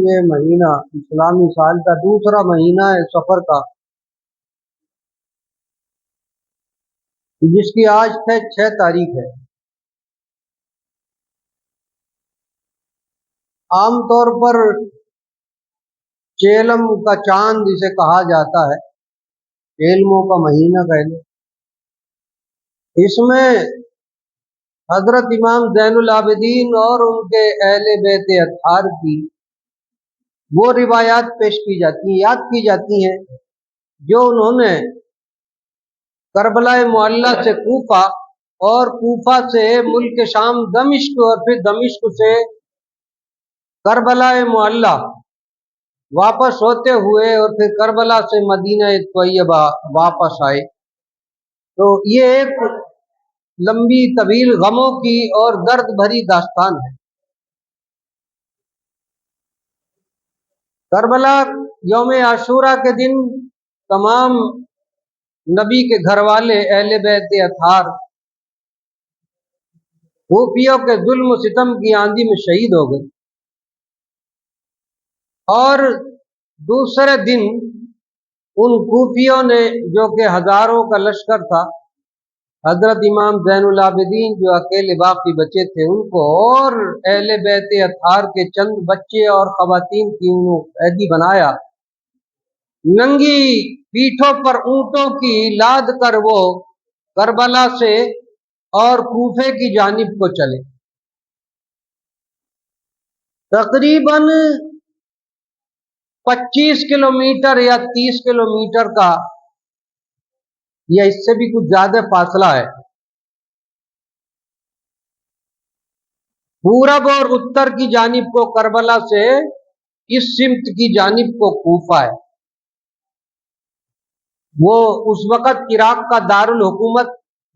یہ مہینہ اسلامی سال کا دوسرا مہینہ ہے سفر کا، جس کی آج 6 تاریخ ہے۔ عام طور پر چیلم کا چاند جسے کہا جاتا ہے، علموں کا مہینہ کہہ لیں، اس میں حضرت امام زین العابدین اور ان کے اہل بیت اطہار کی وہ روایات پیش کی جاتی ہیں، یاد کی جاتی ہیں جو انہوں نے کربلا معلی سے کوفہ اور کوفہ سے ملک شام دمشق اور پھر دمشق سے کربلا معلی واپس ہوتے ہوئے اور پھر کربلا سے مدینہ طیبہ واپس آئے۔ تو یہ ایک لمبی طویل غموں کی اور درد بھری داستان ہے۔ کربلا یوم عاشورہ کے دن تمام نبی کے گھر والے اہل بیت اطہار کوفیوں کے ظلم و ستم کی آندھی میں شہید ہو گئے، اور دوسرے دن ان کوفیوں نے جو کہ ہزاروں کا لشکر تھا، حضرت امام زین العابدین جو اکیلے باقی بچے تھے ان کو اور اہل بیت اطہار کے چند بچے اور خواتین کی انہوں قیدی بنایا، ننگی پیٹھوں پر اونٹوں کی لاد کر وہ کربلا سے اور کوفے کی جانب کو چلے۔ تقریباً 25 کلومیٹر یا 30 کلومیٹر کا یا اس سے بھی کچھ زیادہ فاصلہ ہے۔ پورب اور اتر کی جانب کو کربلا سے اس سمت کی جانب کو کوفہ ہے۔ وہ اس وقت عراق کا دارالحکومت،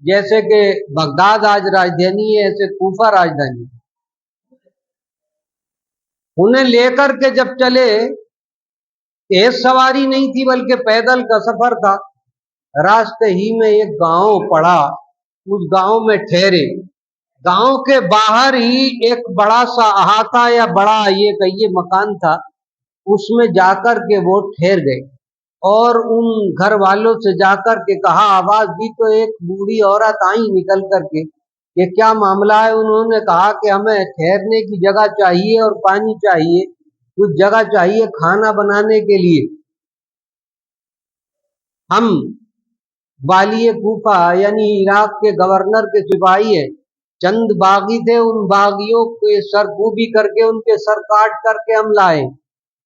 جیسے کہ بغداد آج راجدھانی ہے ایسے کوفہ راجدھانی۔ انہیں لے کر کے جب چلے، تیز سواری نہیں تھی بلکہ پیدل کا سفر تھا، راستے ہی میں ایک گاؤں پڑا، اس گاؤں میں ٹھہرے۔ گاؤں کے باہر ہی ایک بڑا سا احاطہ یا بڑا یہ کہیے مکان تھا، اس میں جا کر کے وہ ٹھہر گئے اور ان گھر والوں سے جا کر کے کہا، آواز دی تو ایک بوڑھی عورت آئی نکل کر کے، یہ کیا معاملہ ہے؟ انہوں نے کہا کہ ہمیں ٹھہرنے کی جگہ چاہیے اور پانی چاہیے، کچھ جگہ چاہیے کھانا بنانے کے لیے۔ ہم والی کوفہ یعنی عراق کے گورنر کے سپاہی ہیں، چند باغی تھے، ان باغیوں کے سرکوبی کر کے ان کے سر کاٹ کر کے ہم لائے۔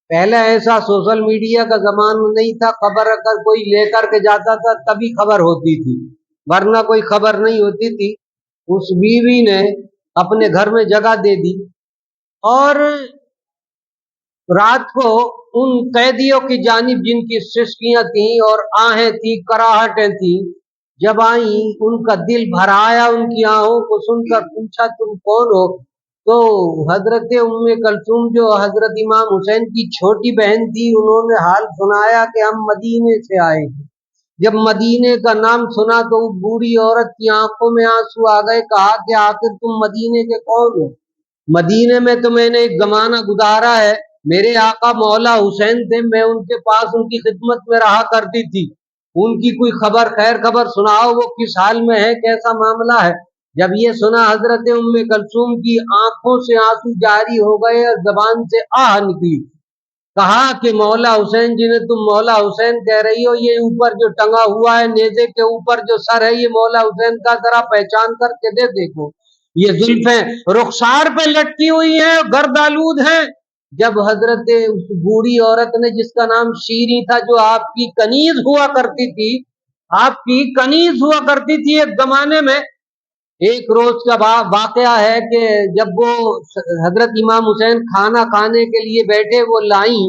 پہلے ایسا سوشل میڈیا کا زمانہ نہیں تھا، خبر اگر کوئی لے کر کے جاتا تھا تبھی خبر ہوتی تھی، ورنہ کوئی خبر نہیں ہوتی تھی۔ اس بیوی نے اپنے گھر میں جگہ دے دی اور رات کو ان قیدیوں کی جانب جن کی سسکیاں تھیں اور آہیں تھیں، کراہٹیں تھیں، جب آئیں ان کا دل بھر آیا، ان کی آہوں کو سن کر پوچھا تم کون ہو؟ تو حضرت ام کلثوم جو حضرت امام حسین کی چھوٹی بہن تھی، انہوں نے حال سنایا کہ ہم مدینے سے آئے ہیں۔ جب مدینے کا نام سنا تو بوڑھی عورت کی آنکھوں میں آنسو آ گئے، کہا کہ آخر تم مدینے کے کون ہو؟ مدینے میں تو میں نے ایک زمانہ گزارا ہے، میرے آقا مولا حسین تھے، میں ان کے پاس ان کی خدمت میں رہا کرتی تھی، ان کی کوئی خبر خیر خبر سناؤ، وہ کس حال میں ہے، کیسا معاملہ ہے؟ جب یہ سنا حضرت ام کلثوم کی آنکھوں سے آنسو جاری ہو گئے اور زبان سے آہ نکلی۔ کہا کہ مولا حسین جنہیں تم مولا حسین کہہ رہی ہو، یہ اوپر جو ٹنگا ہوا ہے نیزے کے اوپر جو سر ہے، یہ مولا حسین کا، ذرا پہچان کر کے دیکھو، یہ زلفیں رخسار پہ لٹکی ہوئی ہیں، گرد آلود ہیں۔ جب حضرت اس بوڑھی عورت نے جس کا نام شیریں تھا، جو آپ کی کنیز ہوا کرتی تھی، آپ کی کنیز ہوا کرتی تھی ایک زمانے میں، ایک روز کا واقعہ ہے کہ جب وہ حضرت امام حسین کھانا کھانے کے لیے بیٹھے، وہ لائیں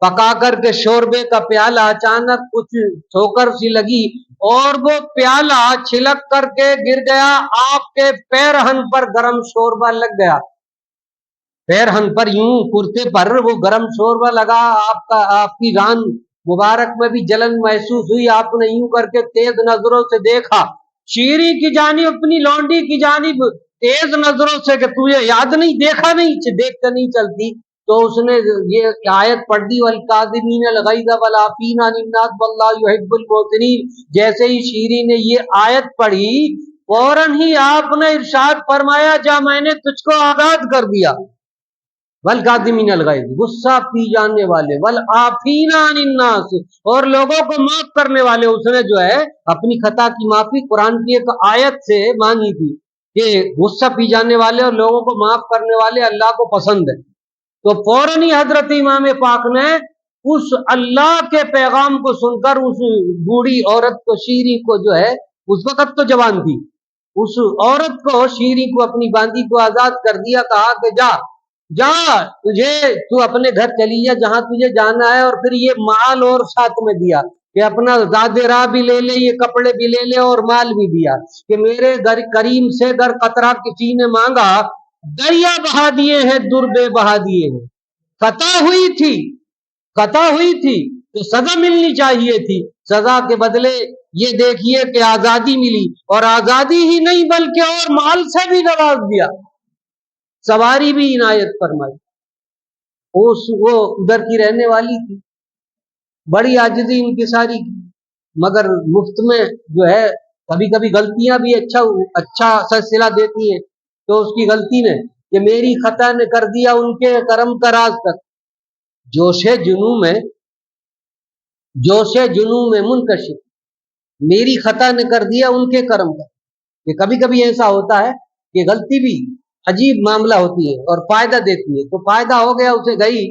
پکا کر کے شوربے کا پیالہ، اچانک کچھ ٹھوکر سی لگی اور وہ پیالہ چھلک کر کے گر گیا، آپ کے پیرہن پر گرم شوربہ لگ گیا، پیرہن پر یوں کرتے پر وہ گرم شوربہ لگا، آپ کی ران مبارک میں بھی جلن محسوس ہوئی، آپ نے یوں کر کے تیز نظروں سے دیکھا شیریں کی جانب، اپنی لونڈی کی جانب تیز نظروں سے کہ تجھے یاد نہیں، دیکھا نہیں، دیکھتے نہیں چلتی، तो उसने ये आयत पढ़ दी, वल काज़िमीन अल गैज़ वल आफीना अनिन नास वल्लाहु युहिब्बुल मुहसिनीन। जैसे ही शीरी ने ये आयत पढ़ी, फौरन ही आपने इरशाद फरमाया, जा मैंने तुझको आजाद कर दिया। वल काज़िमीन अल गैज़, गुस्सा पी जाने वाले, वल आफीना अनिन नास, और लोगों को माफ करने वाले। उसने जो है अपनी खता की माफी कुरान की एक आयत से मांगी थी कि गुस्सा पी जाने वाले और लोगों को माफ करने वाले अल्लाह को पसंद है। तो फौरन ही हजरत इमाम पाक ने उस अल्लाह के पैगाम को सुनकर उस बूढ़ी औरत को, शीरी को जो है, उस वक्त तो जवान थी, उस औरत को, शीरी को, अपनी बांदी को आजाद कर दिया। कहा कि जा जा, तुझे, तू अपने घर चली जा जहां तुझे जाना है। और फिर ये माल और साथ में दिया कि अपना ज़ादे-राह भी ले ले, ये कपड़े भी ले ले, और माल भी दिया कि मेरे घर करीम से अगर कतरा किसी ने मांगा, दरिया बहा दिए हैं, दुर्बे बहा दिए हैं। खता हुई थी, खता हुई थी तो सजा मिलनी चाहिए थी, सजा के बदले ये देखिए कि आजादी मिली, और आजादी ही नहीं बल्कि और माल से भी नवाज दिया, सवारी भी इनायत फरमाई। वो उधर की रहने वाली थी, बड़ी आजिज़ी इंकिसारी की, मगर मुफ्त में जो है कभी कभी गलतियां भी अच्छा सिलसिला देती हैं। तो उसकी गलती ने कि मेरी खता ने कर दिया उनके करम का राज तक, जोशे जुनू में मुनकशिफ, मेरी खता ने कर दिया उनके करम का। कि कभी कभी ऐसा होता है कि गलती भी अजीब मामला होती है और फायदा देती है। तो फायदा हो गया, उसे गई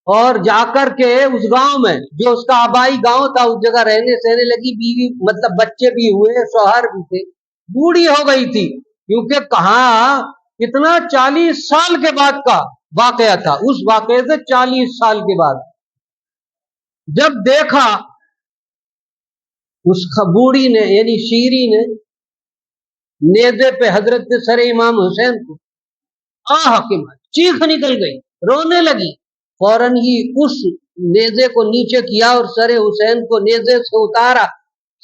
और जाकर के उस गांव में, जो उसका आबाई गांव था, उस जगह रहने सहने लगी। बीवी मतलब बच्चे भी हुए, शौहर भी थे, बूढ़ी हो गई थी, क्योंकि कहा कितना 40 साल के बाद का वाकया था। उस वाकये से 40 साल के बाद जब देखा उस बूढ़ी ने, यानी शीरी ने, नेज़े पे हजरत सर इमाम हुसैन को आह के चीख निकल गई, रोने लगी। फौरन ही उस नेज़े को नीचे किया और सर हुसैन को नेज़े से उतारा,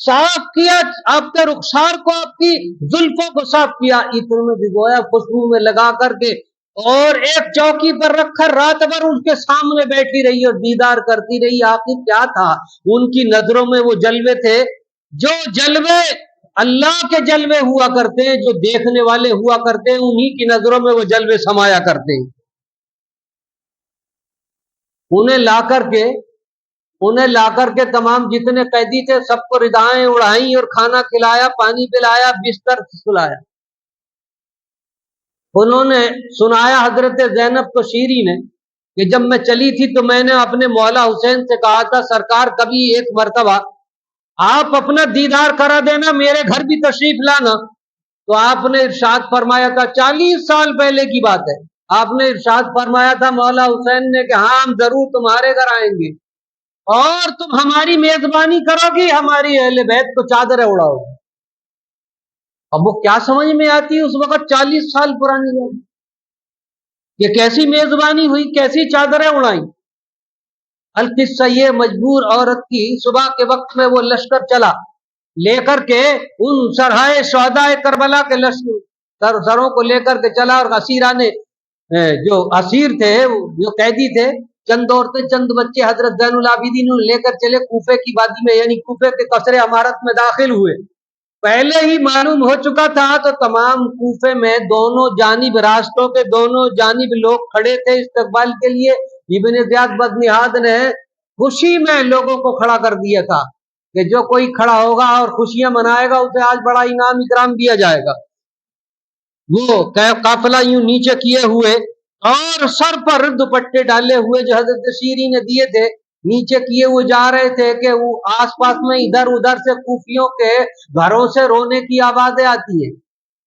साफ किया, आपके रुखसार को, आपकी जुल्फों को साफ किया, इत्र में भिगोया, खुशबू में लगा करके, और एक चौकी पर रखकर रात भर उसके सामने बैठी रही और दीदार करती रही। आखिर क्या था उनकी नजरों में? वो जलवे थे, जो जलवे अल्लाह के जलवे हुआ करते हैं, जो देखने वाले हुआ करते हैं, उन्हीं की नजरों में वो जलवे समाया करते हैं। उन्हें लाकर के तमाम जितने कैदी थे सबको रिदाएं उड़ाई और खाना खिलाया, पानी पिलाया, बिस्तर सुलाया। उन्होंने सुनाया हजरत ज़ैनब को, शीरी ने, कि जब मैं चली थी तो मैंने अपने मौला हुसैन से कहा था, सरकार कभी एक मर्तबा आप अपना दीदार करा देना, मेरे घर भी तशरीफ लाना। तो आपने इरशाद फरमाया था, 40 साल पहले की बात है, आपने इरशाद फरमाया था मौला हुसैन ने कि हाँ, हम जरूर तुम्हारे घर आएंगे और तुम हमारी मेजबानी करोगी, हमारी अहले बैत को चादरें उड़ाओगी। अब वो क्या समझ में आती है उस वक्त, 40 साल पुरानी बात, ये कैसी मेजबानी हुई, कैसी चादरें उड़ाई। अलकिस्सा ये, मजबूर औरत की सुबह के वक्त में वो लश्कर चला लेकर के, उन सरहाए शहदाए करबला के लश्कर सरों को लेकर के चला, और असीरा ने, जो असीर थे, जो कैदी थे, चंद औरतें चंद बच्चे हजरत ज़ैनुल आबिदीन लेकर चले कूफे की वादी में, यानी कूफे के कसरे अमारत में दाखिल हुए। पहले ही मालूम हो चुका था, तो तमाम कूफे में दोनों जानिब, रास्तों के दोनों जानिब लोग खड़े थे इस्तकबाल के लिए। इब्ने ज़ियाद बदनिहाद ने खुशी में लोगों को खड़ा कर दिया था कि जो कोई खड़ा होगा और खुशियां मनाएगा उसे आज बड़ा इनाम इकराम दिया जाएगा। वो काफिला यूं नीचे किए हुए और सर पर दुपट्टे डाले हुए जो हजरत शीरी ने दिए थे, नीचे किए हुए जा रहे थे कि वो आसपास में इधर उधर से कूफियों के घरों से रोने की आवाजें आती हैं,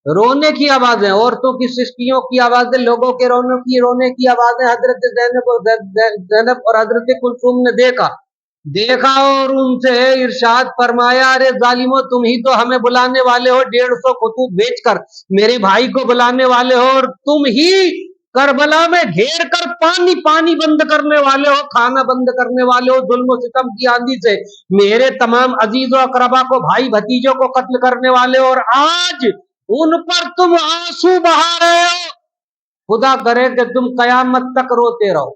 रोने की आवाजें, औरतों की सिसकियों की आवाजें, लोगों के रोने की आवाजें। हजरत ज़ैनब और हजरत कुलसूम ने देखा और उनसे इरशाद फरमाया, अरे जालिमो, तुम ही तो हमें बुलाने वाले हो, 150 खुतूब भेजकर मेरे भाई को बुलाने वाले हो, और तुम ही करबला में घेर कर पानी बंद करने वाले हो, खाना बंद करने वाले हो, जुल्म सितम की आंधी से मेरे तमाम अजीजों अकरबा को, भाई भतीजों को कत्ल करने वाले हो, और आज उन पर तुम आंसू बहा रहे हो। खुदा करे कि तुम कयामत तक रोते रहो,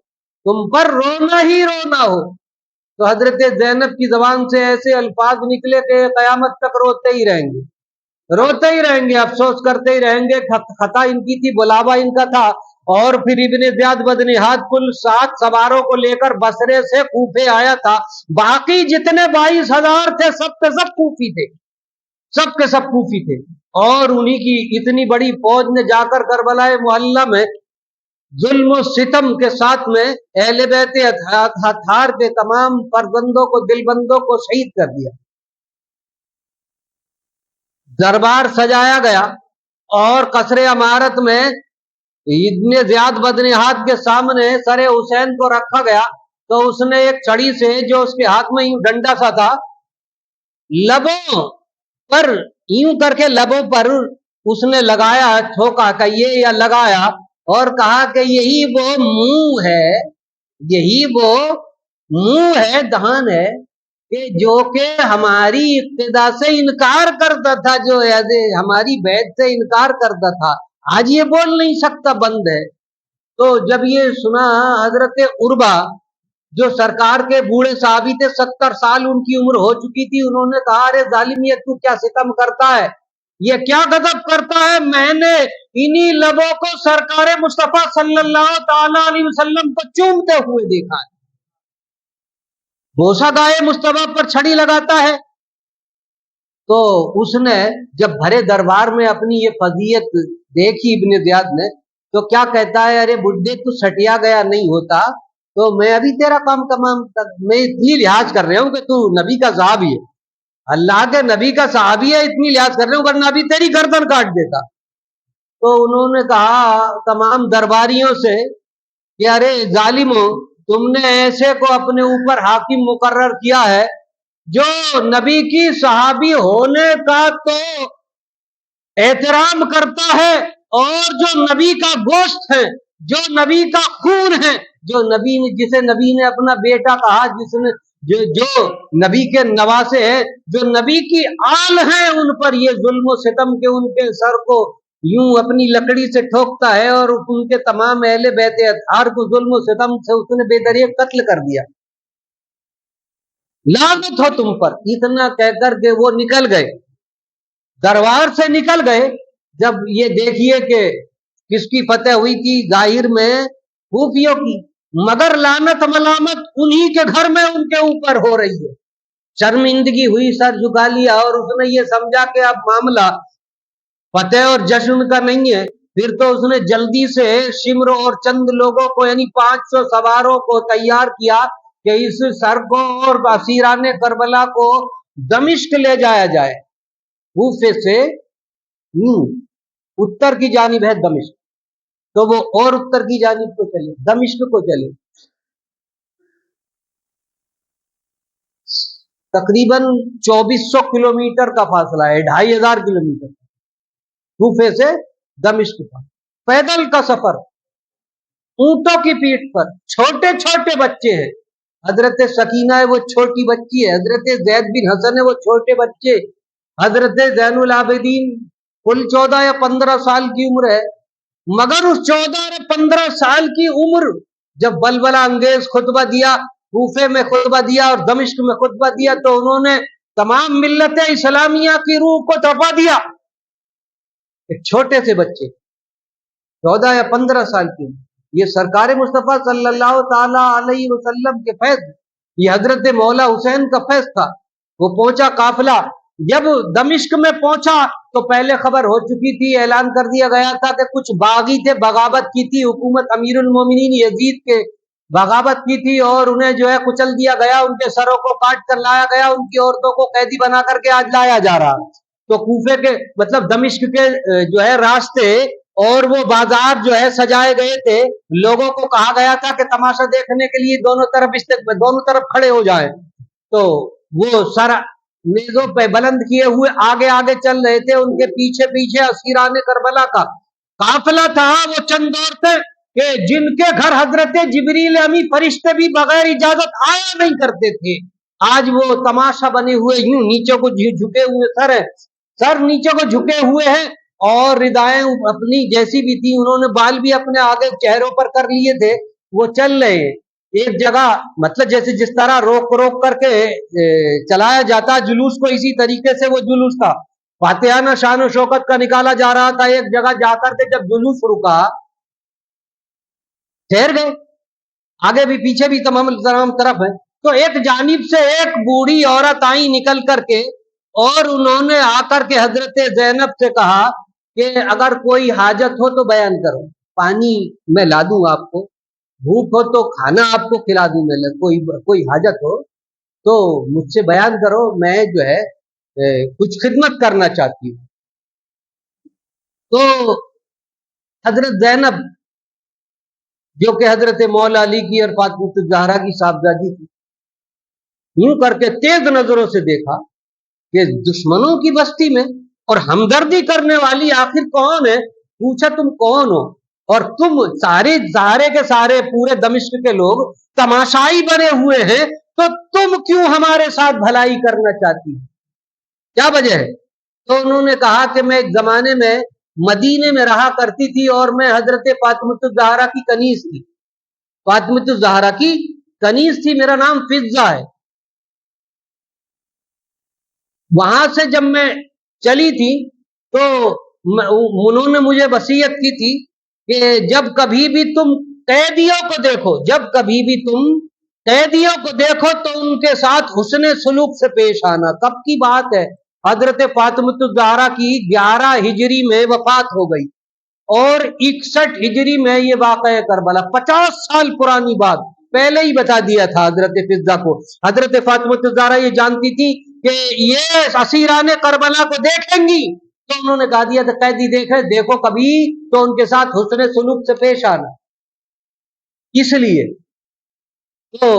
तुम पर रोना ही रोना हो। तो हजरत ज़ैनब की जबान से ऐसे अल्फाज निकले कि कयामत तक रोते ही रहेंगे, रोते ही रहेंगे, अफसोस करते ही रहेंगे। खता इनकी थी, बुलावा इनका था। और फिर इब्ने ज़ियाद बदनिहाद कुल 7 सवारों को लेकर बसरे से कूफे आया था। बाकी जितने 22,000 थे सब के सब कूफी थे, सब के सब कूफी थे। और उन्हीं की इतनी बड़ी फौज ने जाकर करबलाए मुहल्ला में जुल्म सितम के साथ में अहले बैत अत्हार के तमाम फर्जंदों को, दिलबंदों को शहीद कर दिया। दरबार सजाया गया और कसरे अमारत में इब्ने ज़ियाद बदनिहाद के सामने सरे हुसैन को रखा गया। तो उसने एक छड़ी से, जो उसके हाथ में यूं डंडा सा था, लबों पर यूं करके लबों पर उसने लगाया, ठोका कहिए या लगाया, और कहा कि यही वो मुंह है, यही वो मुंह है, दहान है कि जो कि हमारी इब्तिदा से इनकार करता था, जो हमारी बैत से इनकार करता था, आज ये बोल नहीं सकता, बंद है। तो जब ये सुना, हजरत उर्वा जो सरकार के बूढ़े साहबी थे, 70 साल उनकी उम्र हो चुकी थी, उन्होंने कहा, अरे जालिम, ये तू क्या सितम करता है, ये क्या गजब करता है, मैंने इन्हीं लबों को सरकार मुस्तफा सल्लल्लाहु ताला अलैहि वसल्लम को चूमते हुए देखा है। बोसा गाए मुस्तफा पर छड़ी लगाता है। तो उसने जब भरे दरबार में अपनी ये फजीयत देखी इब्ने ज़ियाद ने, तो क्या कहता है, अरे बुड्ढे, तू सटिया गया नहीं होता तो मैं अभी तेरा काम तमाम, मैं इतनी लिहाज कर रहा हूं कि तू नबी का साहबी है, अल्लाह के नबी का साहबी है, इतनी लिहाज कर रहा हूं, वरना अभी तेरी गर्दन काट देता। तो उन्होंने कहा तमाम दरबारियों से कि अरे जालिमो, तुमने ऐसे को अपने ऊपर हाकिम मुकर्रर किया है जो नबी की सहाबी होने का तो एहतराम करता है, और जो नबी का गोश्त है, जो नबी का खून है, जो नबी ने, जिसे नबी ने अपना बेटा कहा, जिसने जो नबी के नवासे हैं, जो नबी की आल है, उन पर ये जुल्म सितम के उनके सर को यूं अपनी लकड़ी से ठोकता है, और उनके तमाम अहले बैत अत्हार को जुल्म सितम से उसने बेदरिया कत्ल कर दिया, लानत हो तुम पर। इतना कहकर के वो निकल गए, दरबार से निकल गए। जब ये देखिए कि किसकी फतेह हुई थी, जाहिर में खूफियों की, मगर लानत मलामत उन्हीं के घर में उनके ऊपर हो रही है। शर्मिंदगी हुई, सर झुका लिया, और उसने ये समझा कि अब मामला फतेह और जश्न का नहीं है। फिर तो उसने जल्दी से शिम्र और चंद लोगों को, यानी 500 सवारों को तैयार किया कि इस सर को और असीराने करबला को दमिश्क ले जाया जाए। कूफे से उत्तर की जानिब है दमिश्क, तो वो और उत्तर की जानिब को चले, दमिश्क को चले। तकरीबन 2400 किलोमीटर का फासला है, 2500 किलोमीटर कूफे से दमिश्क का पैदल का सफर, ऊंटों की पीठ पर, छोटे छोटे बच्चे हैं। हजरत सकीना है, वो छोटी बच्ची है, हजरत जैद बिन हसन है, वो छोटे बच्चे, हजरत जैनुल आबिदीन कुल 14 या 15 साल की उम्र है। मगर उस 14 या 15 साल की उम्र जब बलबला अंगेज खुतबा दिया, कूफे में खुतबा दिया और दमिश्क में खुतबा दिया, तो उन्होंने तमाम मिल्लत इस्लामिया की रूह को तपा दिया। एक छोटे से बच्चे, 14 या 15 साल की, ये सरकार मुस्तफा सल्लल्लाहु ताला अलैहि वसल्लम के फैज, ये हजरत मौला हुसैन का फैज था। वो पहुंचा काफिला, जब दमिश्क में पहुंचा तो पहले खबर हो चुकी थी, ऐलान कर दिया गया था कि कुछ बागी थे, बगावत की थी, हुकूमत अमीरुल मोमिनीन यजीद के बगावत की थी, और उन्हें जो है कुचल दिया गया, उनके सरों को काट कर लाया गया, उनकी औरतों को कैदी बना करके आज लाया जा रहा। तो कूफे के, मतलब दमिश्क के जो है रास्ते और वो बाजार जो है सजाए गए थे, लोगों को कहा गया था कि तमाशा देखने के लिए दोनों तरफ खड़े हो जाएं। तो वो सारा मेजों पे बुलंद किए हुए आगे आगे चल रहे थे, उनके पीछे पीछे असीराने करबला का काफिला था। वो चंद दौर थे कि जिनके घर हजरत जिब्रील अमी फरिश्ते भी बगैर इजाजत आया नहीं करते थे। आज वो तमाशा बने हुए यूं नीचे को झुके हुए सर है, सर नीचे को झुके हुए हैं, اور रिदाएं अपनी जैसी भी थी, उन्होंने बाल भी अपने आगे चेहरों पर कर लिए थे, वो चल रहे हैं एक जगह, मतलब जैसे जिस तरह रोक रोक करके चलाया जाता है जुलूस को, इसी तरीके से वो जुलूस था। फातिहाना शान और शौकत का निकाला जा रहा था। एक जगह जाकर के जब जुलूस रुका, ठहर गए, आगे भी पीछे भी तमाम तरफ है, तो एक जानिब से एक बूढ़ी औरत आई निकल करके, और उन्होंने आकर के हजरत ज़ैनब से कहा कि अगर कोई हाजत हो तो बयान करो, पानी मैं ला दूं आपको, भूख हो तो खाना आपको खिला दूं, मैं कोई हाजत हो तो मुझसे बयान करो, मैं जो है कुछ खिदमत करना चाहती हूँ। तो हजरत ज़ैनब जो कि हजरत मौला अली की और फातिमा ज़हरा की साहबजादी थी, यूं करके तेज नजरों से देखा कि दुश्मनों की बस्ती में और हमदर्दी करने वाली आखिर कौन है। पूछा तुम कौन हो, और तुम सारे के सारे पूरे दमिश्क के लोग तमाशाई बने हुए हैं, तो तुम क्यों हमारे साथ भलाई करना चाहती हो, क्या वजह है। तो उन्होंने कहा कि मैं एक जमाने में मदीने में रहा करती थी और मैं हजरत फातिमा ज़हरा की कनीज थी, फातिमा ज़हरा की कनीज थी, मेरा नाम फिजा है। वहां से जब मैं चली थी तो उन्होंने मुझे वसीयत की थी कि जब कभी भी तुम कैदियों को देखो, जब कभी भी तुम कैदियों को देखो तो उनके साथ हुस्ने सलूक से पेश आना। कब की बात है, हजरत फातिमा ज़हरा की 11 हिजरी में वफात हो गई और 61 हिजरी में ये वाक़या करबला, 50 साल पुरानी बात पहले ही बता दिया था हजरत फिजा को। हजरत फातिमा ज़हरा ये जानती थी कि ये असीराने करबला को देखेंगी, तो उन्होंने कहा दिया था कैदी देखो कभी तो उनके साथ हुस्ने सुलूक से पेश आना। इसलिए तो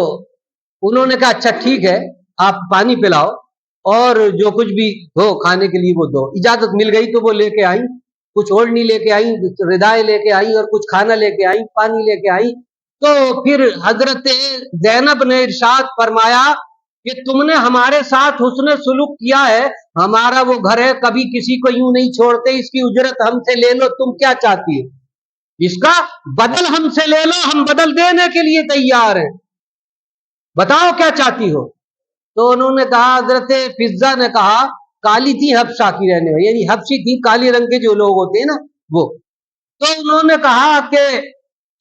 उन्होंने कहा अच्छा ठीक है, आप पानी पिलाओ और जो कुछ भी हो खाने के लिए वो दो। इजाजत मिल गई तो वो लेके आई, कुछ ओढ़नी लेके आई, रिदाएं लेके आई और कुछ खाना लेके आई, पानी लेके आई। तो फिर हजरत ज़ैनब ने इरशाद फरमाया कि तुमने हमारे साथ हुस्न सुलूक किया है, हमारा वो घर है, कभी किसी को यूं नहीं छोड़ते, इसकी उजरत हमसे ले लो, तुम क्या चाहती हो, इसका बदल हमसे ले लो, हम बदल देने के लिए तैयार हैं, बताओ क्या चाहती हो। तो उन्होंने कहा, हजरत फिजा ने कहा, काली थी हबशा की रहने वाली, यानी हबशी थी, काले रंग के जो लोग होते हैं ना वो। तो उन्होंने कहा कि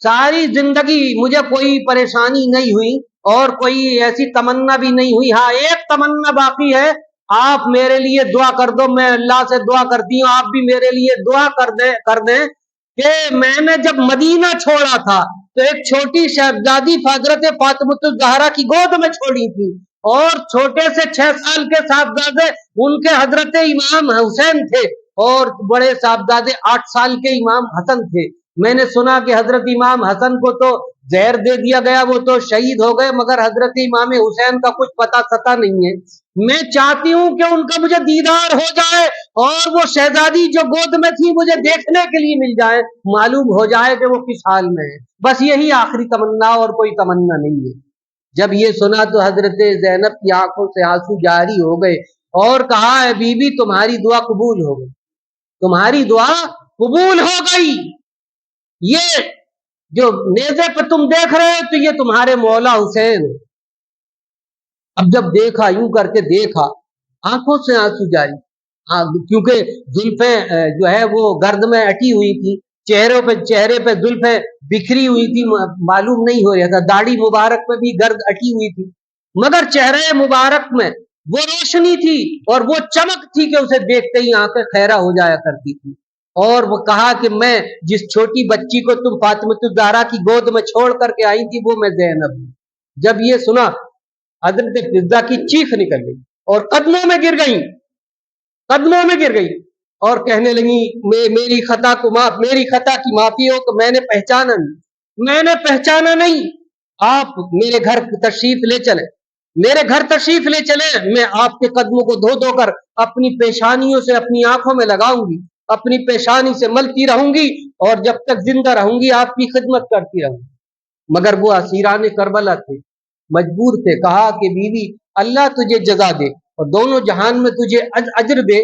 सारी जिंदगी मुझे कोई परेशानी नहीं हुई और कोई ऐसी तमन्ना भी नहीं हुई, हाँ एक तमन्ना बाकी है, आप मेरे लिए दुआ कर दो, मैं अल्लाह से दुआ करती हूँ, आप भी मेरे लिए दुआ कर दें कि मैंने जब मदीना छोड़ा था तो एक छोटी शहजादी हजरत फातिमा ज़हरा की गोद में छोड़ी थी और छोटे से 6 साल के साहबजादे उनके हजरत इमाम हुसैन थे और बड़े साहबजादे 8 साल के इमाम हसन थे। मैंने सुना कि हजरत इमाम हसन को तो जहर दे दिया गया, वो तो शहीद हो गए, मगर हजरत इमाम हुसैन का कुछ पता सता नहीं है। मैं चाहती हूं कि उनका मुझे दीदार हो जाए और वो शहजादी जो गोद में थी मुझे देखने के लिए मिल जाए, मालूम हो जाए कि वो किस हाल में है। बस यही आखिरी तमन्ना और कोई तमन्ना नहीं है। जब ये सुना तो हजरत ज़ैनब की आंखों से आंसू जारी हो गए और कहा, है बीबी तुम्हारी दुआ कबूल हो गई, तुम्हारी दुआ कबूल हो गई। ये जो नेज़े पर तुम देख रहे हो तो ये तुम्हारे मौला हुसैन है। अब जब देखा, यूं करके देखा, आंखों से आंसू जारी, क्योंकि जुल्फे जो है वो गर्द में अटी हुई थी, चेहरे पे जुल्फे बिखरी हुई थी, मालूम नहीं हो रहा था, दाढ़ी मुबारक में भी गर्द अटी हुई थी, मगर चेहरे मुबारक में वो रोशनी थी और वो चमक थी कि उसे देखते ही आंखें खैरा हो जाया करती थी। और वो कहा कि मैं जिस छोटी बच्ची को तुम फातिमा ज़हरा की गोद में छोड़ करके आई थी वो मैं ज़ैनब हूं। जब ये सुना हजरत फिजा की चीख निकल गई और कदमों में गिर गई, कदमों में गिर गई और कहने लगी, मेरी खता की माफी हो कि मैंने पहचाना नहीं, आप मेरे घर तशरीफ ले चले, मेरे घर तशरीफ ले चले, मैं आपके कदमों को धो धो कर अपनी पेशानियों से अपनी आंखों में लगाऊंगी, अपनी पेशानी से मलती रहूंगी और जब तक जिंदा रहूंगी आपकी खिदमत करती रहूंगी। मगर वो असीरान करबला थे, मजबूर थे, कहा कि बीवी अल्लाह तुझे जजा दे और दोनों जहान में तुझे अजर दे,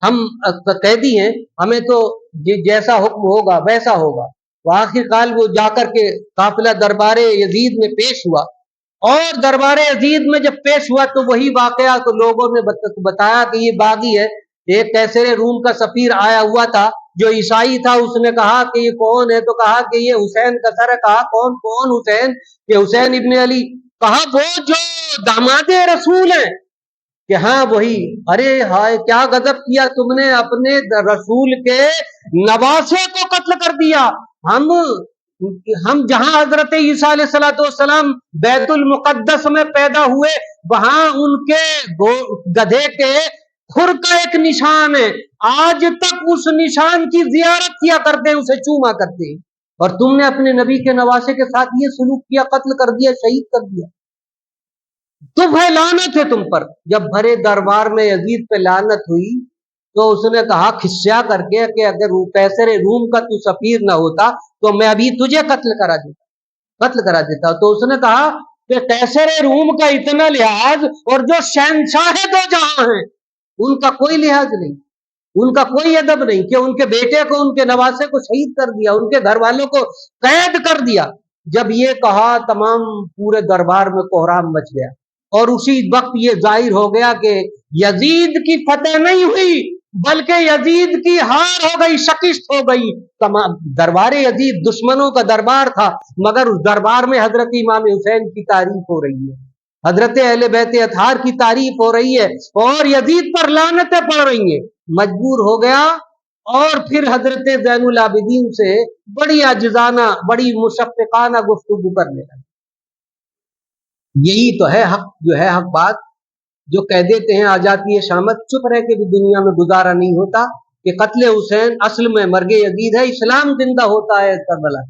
हम कैदी हैं, हमें तो जैसा हुक्म होगा वैसा होगा। वो आखिरकार वो जाकर के काफिला दरबारे यजीद में पेश हुआ, और दरबारे यजीद में जब पेश हुआ तो वही वाकया तो लोगों ने बताया कि ये बागी है। एक कैसरे रूम का सफीर आया हुआ था जो ईसाई था, उसने कहा कि ये कौन है, तो कहा कि ये हुसैन का सर है। कहा कौन कौन हुसैन? कि हुसैन इब्ने अली। कहा वो जो दामादे रसूल है? कि हाँ वही। अरे हाय क्या गजब किया तुमने, अपने रसूल के नवासे को कत्ल कर दिया। हम जहां हजरत ईसा अलैहिस्सलाम बैतुल मुकद्दस में पैदा हुए, वहां उनके गधे के खुर का एक निशान है, आज तक उस निशान की जियारत किया करते हैं, उसे चूमा करते हैं, और तुमने अपने नबी के नवासे के साथ ये सलूक किया, कत्ल कर दिया, शहीद कर दिया। तो भाई लानत है तुम पर। जब भरे दरबार में यजीद पे लानत हुई तो उसने कहा खिस्सा करके कि अगर कैसरे रूम का तू सफीर ना होता तो मैं अभी तुझे कत्ल करा देता। तो उसने कहा कि कैसरे रूम का इतना लिहाज, और जो शहंशाह दो जहां हैं उनका कोई लिहाज नहीं, उनका कोई अदब नहीं, कि उनके बेटे को, उनके नवासे को शहीद कर दिया, उनके घर वालों को कैद कर दिया। जब ये कहा तमाम पूरे दरबार में कोहराम मच गया, और उसी वक्त ये जाहिर हो गया कि यजीद की फतेह नहीं हुई बल्कि यजीद की हार हो गई, शिकस्त हो गई। तमाम दरबार यजीद दुश्मनों का दरबार था, मगर उस दरबार में हजरत इमाम हुसैन की तारीफ हो रही है, हजरत अहले बैत अतहार की तारीफ हो रही है, और यजीद पर लानतें पड़ रही हैं। मजबूर हो गया और फिर हजरत ज़ैनुल आबिदीन से बड़ी आजिजाना, बड़ी मुशफ़्फ़िकाना गुफ्तगू करने लगा। यही तो है हक, जो है हक बात, जो कह देते हैं आ जाती है शामत, चुप रह के भी दुनिया में गुजारा नहीं होता, कि कत्ले हुसैन असल में मर्गे यजीद है, इस्लाम जिंदा होता है करबला।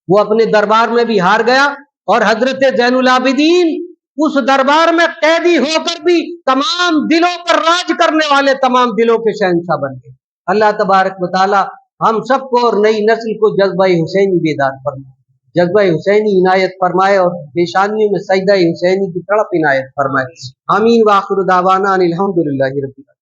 वो अपने दरबार में भी हार गया, और हजरत ज़ैनुल आबिदीन उस दरबार में कैदी होकर भी तमाम दिलों पर राज करने वाले तमाम दिलों के शहंशाह बन गए। अल्लाह तबारक व तआला हम सबको और नई नस्ल को जज्बा हुसैनी बेदार फरमाए, जज्बा हुसैनी इनायत फरमाए, और पेशानियों में सजदा हुसैनी की तड़प इनायत फरमाए। आमीन व आखिर दावाना अनिल हम्दुलिल्लाहि रब्बिल आलमीन।